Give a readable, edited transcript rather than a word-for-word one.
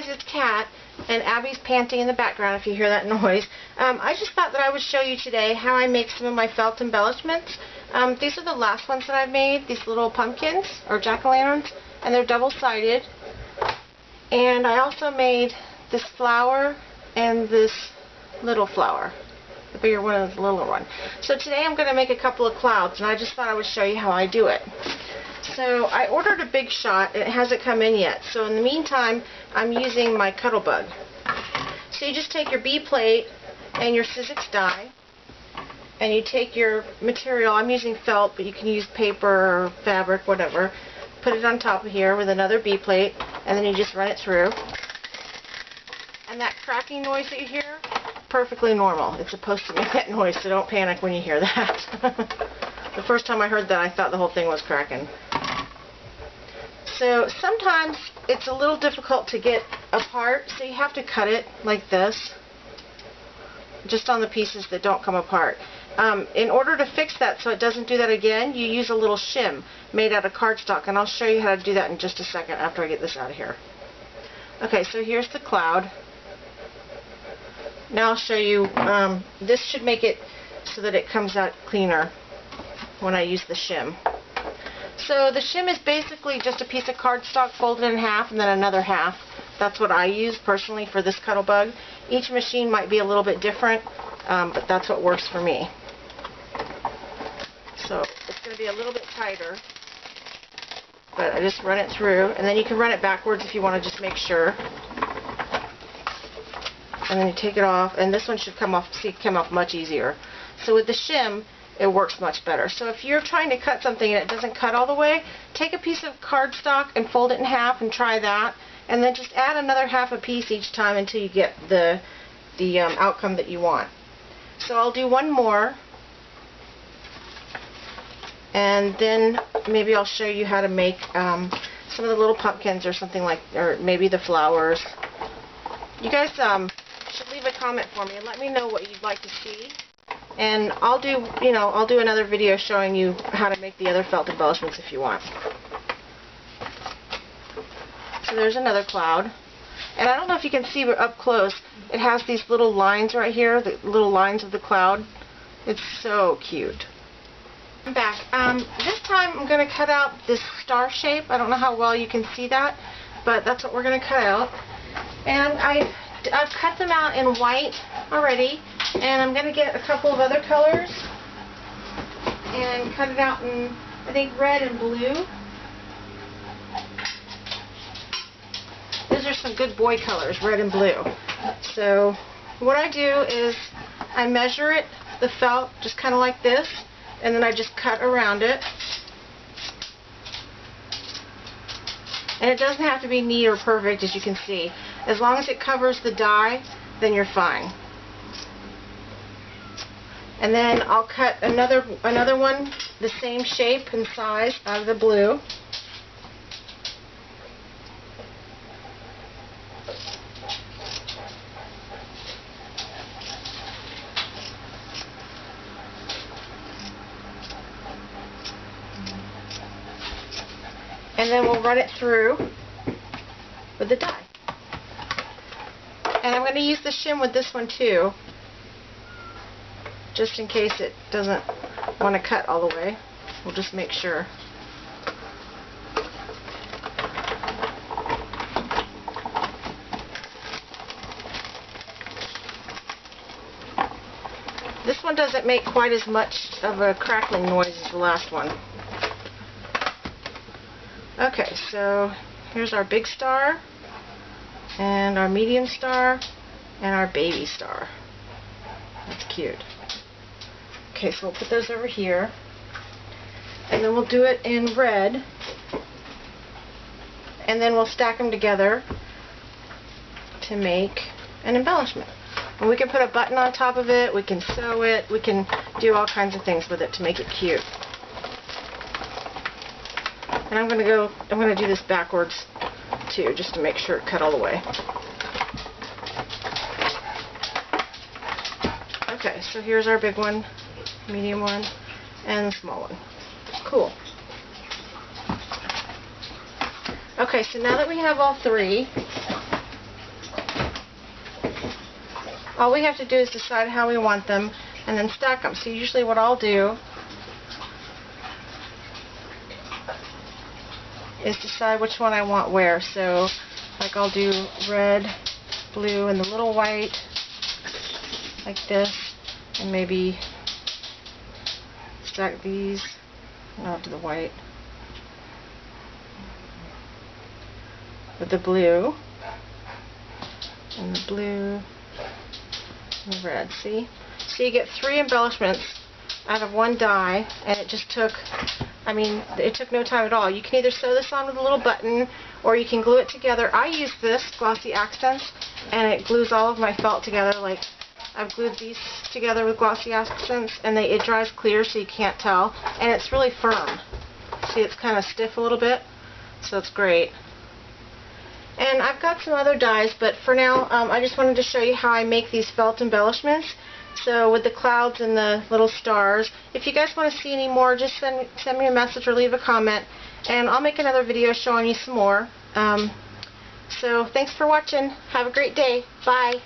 guys, it's Kat, and Abby's panting in the background if you hear that noise. I just thought that I would show you today how I make some of my felt embellishments. These are the last ones that I've made, these little pumpkins, or jack-o'-lanterns, and they're double-sided. And I also made this flower and this little flower, the bigger one and the littler one. So today I'm going to make a couple of clouds, and I just thought I would show you how I do it. So I ordered a big shot, and it hasn't come in yet. So in the meantime, I'm using my Cuttlebug. So you just take your B plate and your Sizzix die, and you take your material. I'm using felt, but you can use paper or fabric, whatever. Put it on top of here with another B plate, and then you just run it through. And that cracking noise that you hear, perfectly normal. It's supposed to make that noise, so don't panic when you hear that. The first time I heard that, I thought the whole thing was cracking. So sometimes it's a little difficult to get apart, so you have to cut it like this, just on the pieces that don't come apart. In order to fix that so it doesn't do that again, you use a little shim made out of cardstock, and I'll show you how to do that in just a second after I get this out of here. Okay, so here's the cloud. Now I'll show you, this should make it so that it comes out cleaner when I use the shim. So the shim is basically just a piece of cardstock folded in half and then another half. That's what I use personally for this Cuttlebug. Each machine might be a little bit different, but that's what works for me. So it's going to be a little bit tighter, but I just run it through, and then you can run it backwards if you want to just make sure. And then you take it off, and this one should come off, see, come off much easier. So with the shim, it works much better. So if you're trying to cut something and it doesn't cut all the way, take a piece of cardstock and fold it in half and try that, and then just add another half a piece each time until you get the outcome that you want. So I'll do one more, and then maybe I'll show you how to make some of the little pumpkins or something like, or maybe the flowers. You guys should leave a comment for me and let me know what you'd like to see. And I'll do, I'll do another video showing you how to make the other felt embellishments if you want. So there's another cloud. And I don't know if you can see, but up close, it has these little lines right here, the little lines of the cloud. It's so cute. I'm back. This time I'm going to cut out this star shape. I don't know how well you can see that, but that's what we're going to cut out. And I've cut them out in white already, and I'm going to get a couple of other colors and cut it out in, I think, red and blue. Those are some good boy colors, red and blue. So what I do is I measure it, the felt, just kind of like this, and then I just cut around it. And it doesn't have to be neat or perfect, as you can see. As long as it covers the die, then you're fine. And then I'll cut another one the same shape and size out of the blue. And then we'll run it through with the die. And I'm going to use the shim with this one too, just in case it doesn't want to cut all the way. We'll just make sure. This one doesn't make quite as much of a crackling noise as the last one. Okay, so here's our big star, and our medium star, and our baby star. That's cute. Okay, so we'll put those over here, and then we'll do it in red, and then we'll stack them together to make an embellishment. And we can put a button on top of it, we can sew it, we can do all kinds of things with it to make it cute. And I'm going to do this backwards too, just to make sure it cut all the way. Okay, so here's our big one, medium one, and the small one. Cool. Okay, so now that we have all three, All we have to do is decide how we want them and then stack them. So usually what I'll do is decide which one I want where. So like I'll do red, blue, and the little white like this, and maybe stack these. No, to the white with the blue, and the blue, and the red. See? So you get 3 embellishments out of 1 die, and it just took, I mean, it took no time at all. You can either sew this on with a little button, or you can glue it together. I use this Glossy Accents, and it glues all of my felt together. Like, I've glued these together with Glossy Accents, and it dries clear so you can't tell, and it's really firm. See, it's kind of stiff a little bit, so it's great. And I've got some other dies, but for now, I just wanted to show you how I make these felt embellishments. So with the clouds and the little stars. If you guys want to see any more, just send me a message or leave a comment, and I'll make another video showing you some more. So thanks for watching. Have a great day. Bye.